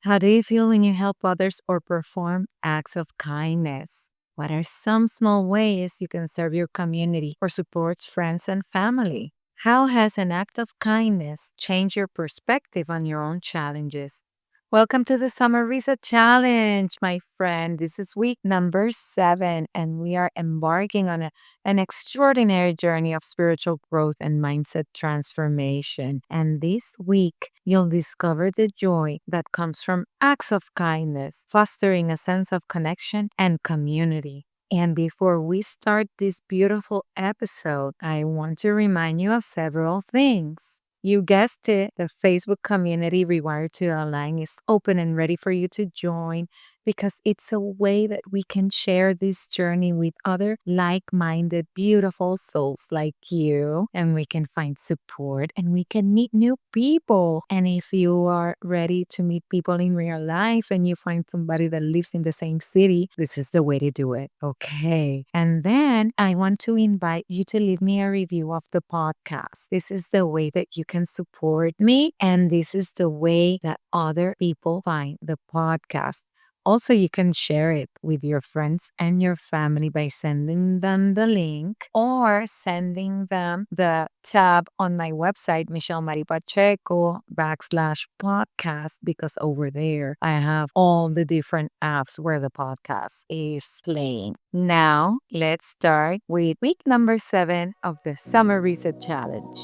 How do you feel when you help others or perform acts of kindness? What are some small ways you can serve your community or support friends and family? How has an act of kindness changed your perspective on your own challenges? Welcome to the Summer Reset Challenge, my friend. This is week number 7, and we are embarking on an extraordinary journey of spiritual growth and mindset transformation. And this week, you'll discover the joy that comes from acts of kindness, fostering a sense of connection and community. And before we start this beautiful episode, I want to remind you of several things. You guessed it, the Facebook community Rewired to Align is open and ready for you to join because it's a way that we can share this journey with other like minded, beautiful souls like you. And we can find support and we can meet new people. And if you are ready to meet people in real life and you find somebody that lives in the same city, this is the way to do it. Okay. And then I want to invite you to leave me a review of the podcast. This is the way that you can support me. And this is the way that other people find the podcast. Also, you can share it with your friends and your family by sending them the link or sending them the tab on my website, Michelle Mari Pacheco /podcast, because over there I have all the different apps where the podcast is playing. Now, let's start with week number 7 of the Summer Reset Challenge.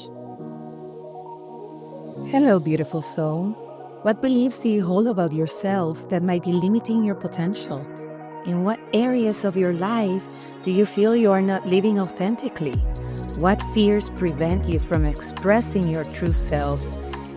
Hello, beautiful soul. What beliefs do you hold about yourself that might be limiting your potential? In what areas of your life do you feel you are not living authentically? What fears prevent you from expressing your true self?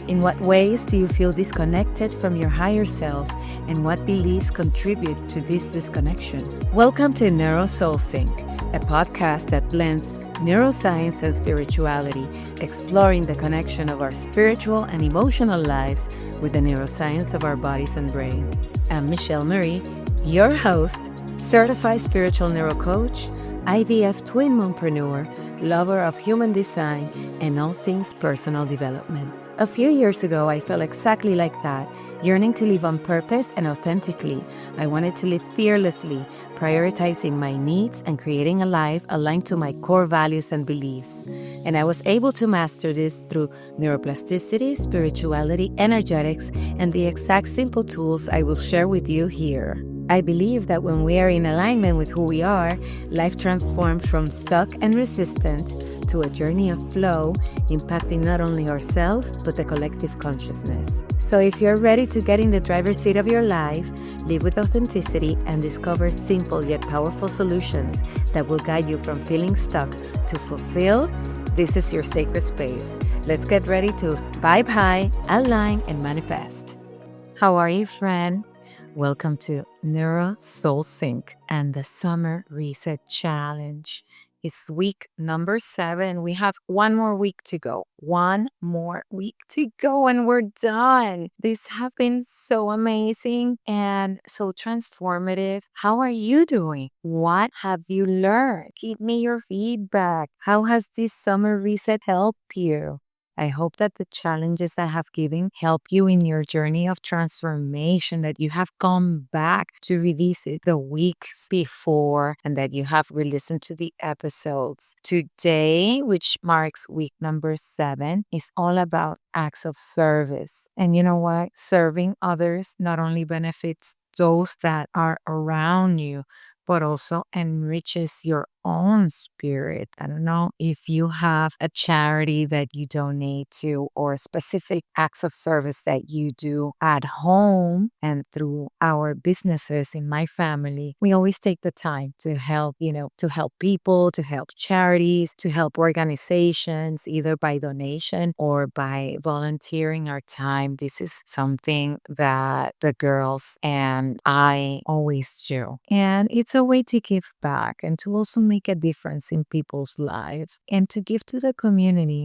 In what ways do you feel disconnected from your higher self, and what beliefs contribute to this disconnection? Welcome to Neuro Soul Sync, a podcast that blends neuroscience and spirituality, exploring the connection of our spiritual and emotional lives with the neuroscience of our bodies and brain. I'm Michelle Marie, your host, certified spiritual neurocoach, IVF twin mompreneur, lover of human design, and all things personal development. A few years ago, I felt exactly like that, yearning to live on purpose and authentically. I wanted to live fearlessly, prioritizing my needs and creating a life aligned to my core values and beliefs. And I was able to master this through neuroplasticity, spirituality, energetics, and the exact simple tools I will share with you here. I believe that when we are in alignment with who we are, life transforms from stuck and resistant to a journey of flow, impacting not only ourselves, but the collective consciousness. So if you're ready to get in the driver's seat of your life, live with authenticity, and discover simple yet powerful solutions that will guide you from feeling stuck to fulfill, this is your sacred space. Let's get ready to vibe high, align, and manifest. How are you, friend? Welcome to Neuro Soul Sync and the Summer Reset Challenge. It's week number 7. We have one more week to go. One more week to go and we're done. These have been so amazing and so transformative. How are you doing? What have you learned? Give me your feedback. How has this summer reset helped you? I hope that the challenges I have given help you in your journey of transformation, that you have come back to revisit the weeks before and that you have re-listened to the episodes. Today, which marks week number 7, is all about acts of service. And you know what? Serving others not only benefits those that are around you, but also enriches your own spirit. I don't know if you have a charity that you donate to or specific acts of service that you do at home and through our businesses in my family. We always take the time to help, to help people, to help charities, to help organizations, either by donation or by volunteering our time. This is something that the girls and I always do. And it's a way to give back and to also make a difference in people's lives and to give to the community,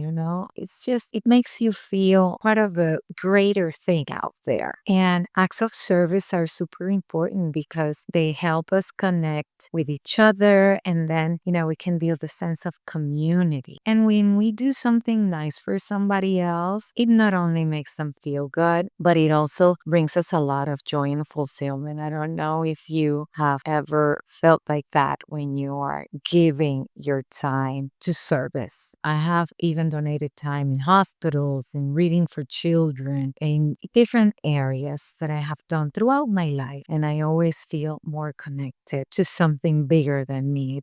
it's just, it makes you feel part of a greater thing out there. And acts of service are super important because they help us connect with each other. And then, we can build a sense of community. And when we do something nice for somebody else, it not only makes them feel good, but it also brings us a lot of joy and fulfillment. I don't know if you have ever felt like that when you are giving your time to service. I have even donated time in hospitals, in reading for children, in different areas that I have done throughout my life. And I always feel more connected to something bigger than me.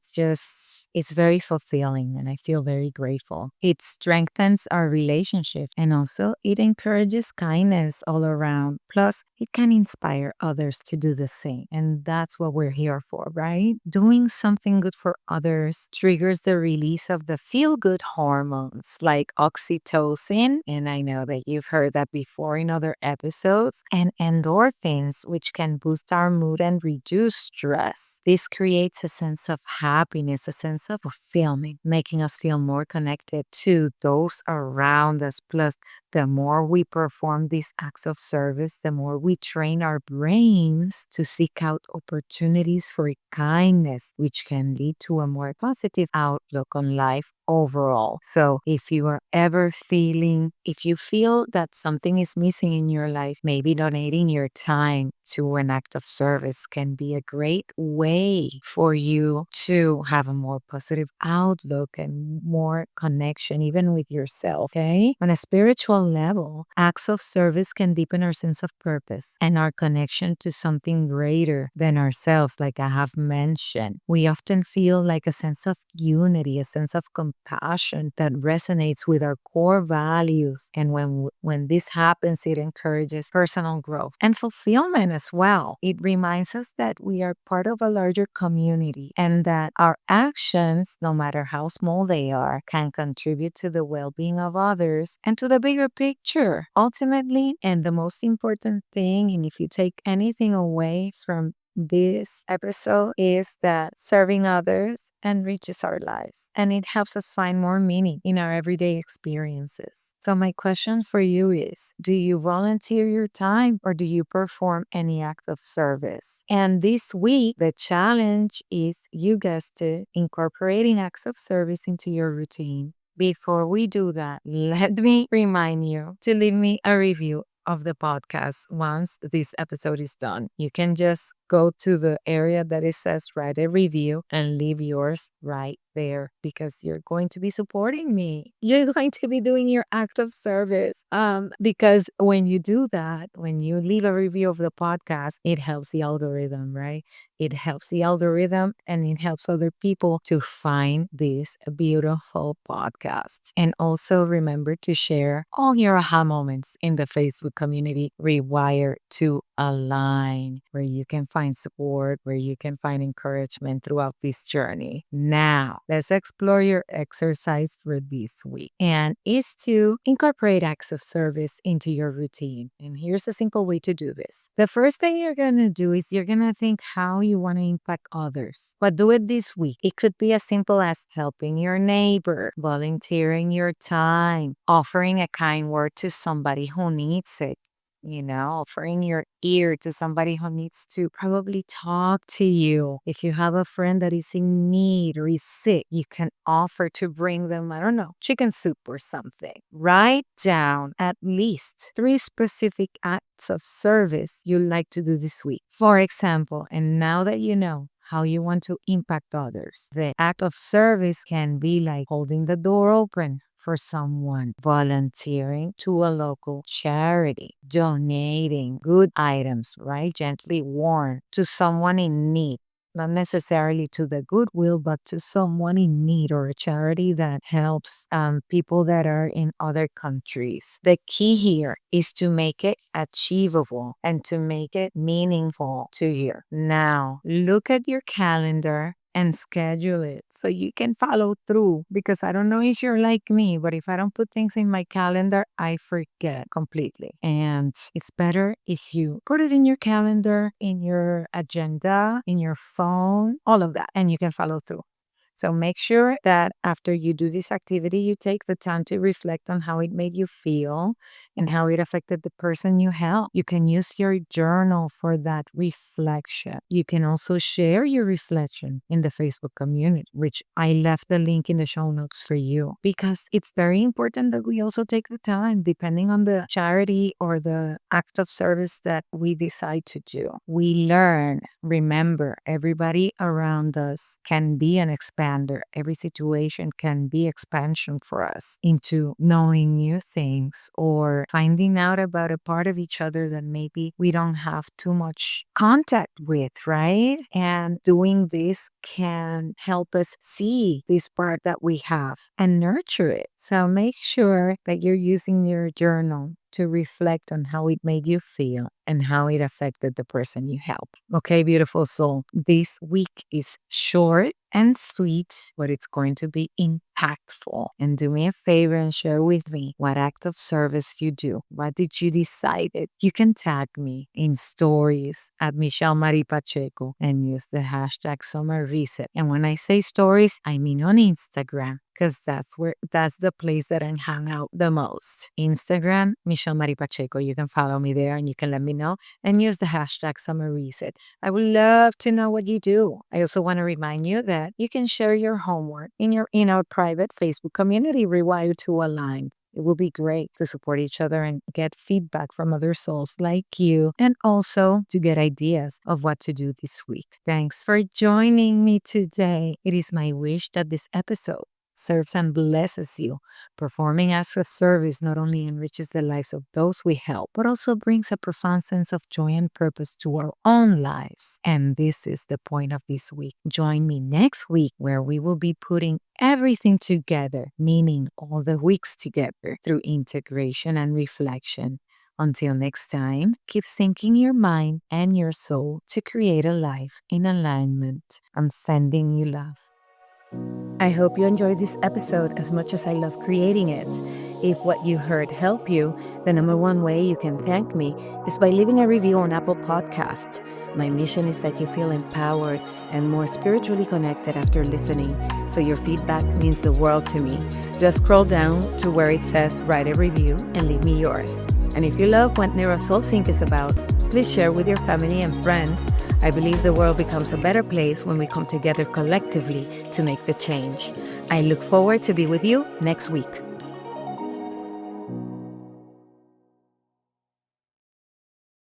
It's very fulfilling and I feel very grateful. It strengthens our relationship and also it encourages kindness all around. Plus, it can inspire others to do the same. And that's what we're here for, right? Doing something good for others triggers the release of the feel good hormones like oxytocin. And I know that you've heard that before in other episodes, and endorphins, which can boost our mood and reduce stress. This creates a sense of happiness, a sense of fulfillment, making us feel more connected to those around us. Plus, the more we perform these acts of service, the more we train our brains to seek out opportunities for kindness, which can lead to a more positive outlook on life overall. So if you are ever if you feel that something is missing in your life, maybe donating your time to an act of service can be a great way for you to have a more positive outlook and more connection, even with yourself. Okay. On a spiritual level, acts of service can deepen our sense of purpose and our connection to something greater than ourselves, like I have mentioned. We often feel like a sense of unity, a sense of compassion that resonates with our core values. And when this happens, it encourages personal growth and fulfillment as well. It reminds us that we are part of a larger community and that our actions, no matter how small they are, can contribute to the well-being of others and to the bigger picture. Ultimately, and the most important thing, and if you take anything away from this episode, is that serving others enriches our lives and it helps us find more meaning in our everyday experiences. So my question for you is, do you volunteer your time or do you perform any act of service? And this week, the challenge is, you guessed it, incorporating acts of service into your routine. Before we do that, let me remind you to leave me a review of the podcast once this episode is done. You can just go to the area that it says write a review and leave yours right there because you're going to be supporting me. You're going to be doing your act of service. Because when you do that, when you leave a review of the podcast, it helps the algorithm, right? It helps the algorithm and it helps other people to find this beautiful podcast. And also remember to share all your aha moments in the Facebook community Rewire to Align, where you can find support, where you can find encouragement throughout this journey. Now, let's explore your exercise for this week. And is to incorporate acts of service into your routine. And here's a simple way to do this. The first thing you're going to do is you're going to think how you want to impact others. But do it this week. It could be as simple as helping your neighbor, volunteering your time, offering a kind word to somebody who needs it. Offering your ear to somebody who needs to probably talk to you. If you have a friend that is in need or is sick, you can offer to bring them, I don't know, chicken soup or something. Write down at least 3 specific acts of service you'd like to do this week. For example, and now that you know how you want to impact others, the act of service can be like holding the door open for someone, volunteering to a local charity, donating good items, right? Gently worn to someone in need. Not necessarily to the Goodwill, but to someone in need or a charity that helps people that are in other countries. The key here is to make it achievable and to make it meaningful to you. Now, look at your calendar and schedule it so you can follow through. Because I don't know if you're like me, but if I don't put things in my calendar, I forget completely. And it's better if you put it in your calendar, in your agenda, in your phone, all of that, and you can follow through. So make sure that after you do this activity, you take the time to reflect on how it made you feel and how it affected the person you help. You can use your journal for that reflection. You can also share your reflection in the Facebook community, which I left the link in the show notes for you, because it's very important that we also take the time, depending on the charity or the act of service that we decide to do. We learn, remember, everybody around us can be an expander. Every situation can be expansion for us into knowing new things or finding out about a part of each other that maybe we don't have too much contact with, right? And doing this can help us see this part that we have and nurture it. So make sure that you're using your journal to reflect on how it made you feel and how it affected the person you help. Okay, beautiful soul. This week is short and sweet, but it's going to be impactful. And do me a favor and share with me what act of service you do. What did you decide? You can tag me in stories at Michelle Marie Pacheco and use the hashtag Summer Reset. And when I say stories, I mean on Instagram, because that's the place that I hang out the most. Instagram, Michelle Marie Pacheco. You can follow me there and you can let me know and use the hashtag Summer Reset. I would love to know what you do. I also want to remind you that you can share your homework in our private Facebook community, Rewired to Align. It will be great to support each other and get feedback from other souls like you, and also to get ideas of what to do this week. Thanks for joining me today. It is my wish that this episode serves and blesses you. Performing acts of service not only enriches the lives of those we help, but also brings a profound sense of joy and purpose to our own lives. And this is the point of this week. Join me next week where we will be putting everything together, meaning all the weeks together through integration and reflection. Until next time, keep syncing your mind and your soul to create a life in alignment. I'm sending you love. I hope you enjoyed this episode as much as I love creating it. If what you heard helped you, the number one way you can thank me is by leaving a review on Apple Podcasts. My mission is that you feel empowered and more spiritually connected after listening, so your feedback means the world to me. Just scroll down to where it says write a review and leave me yours. And if you love what NeuroSoulSync is about, please share with your family and friends. I believe the world becomes a better place when we come together collectively to make the change. I look forward to be with you next week.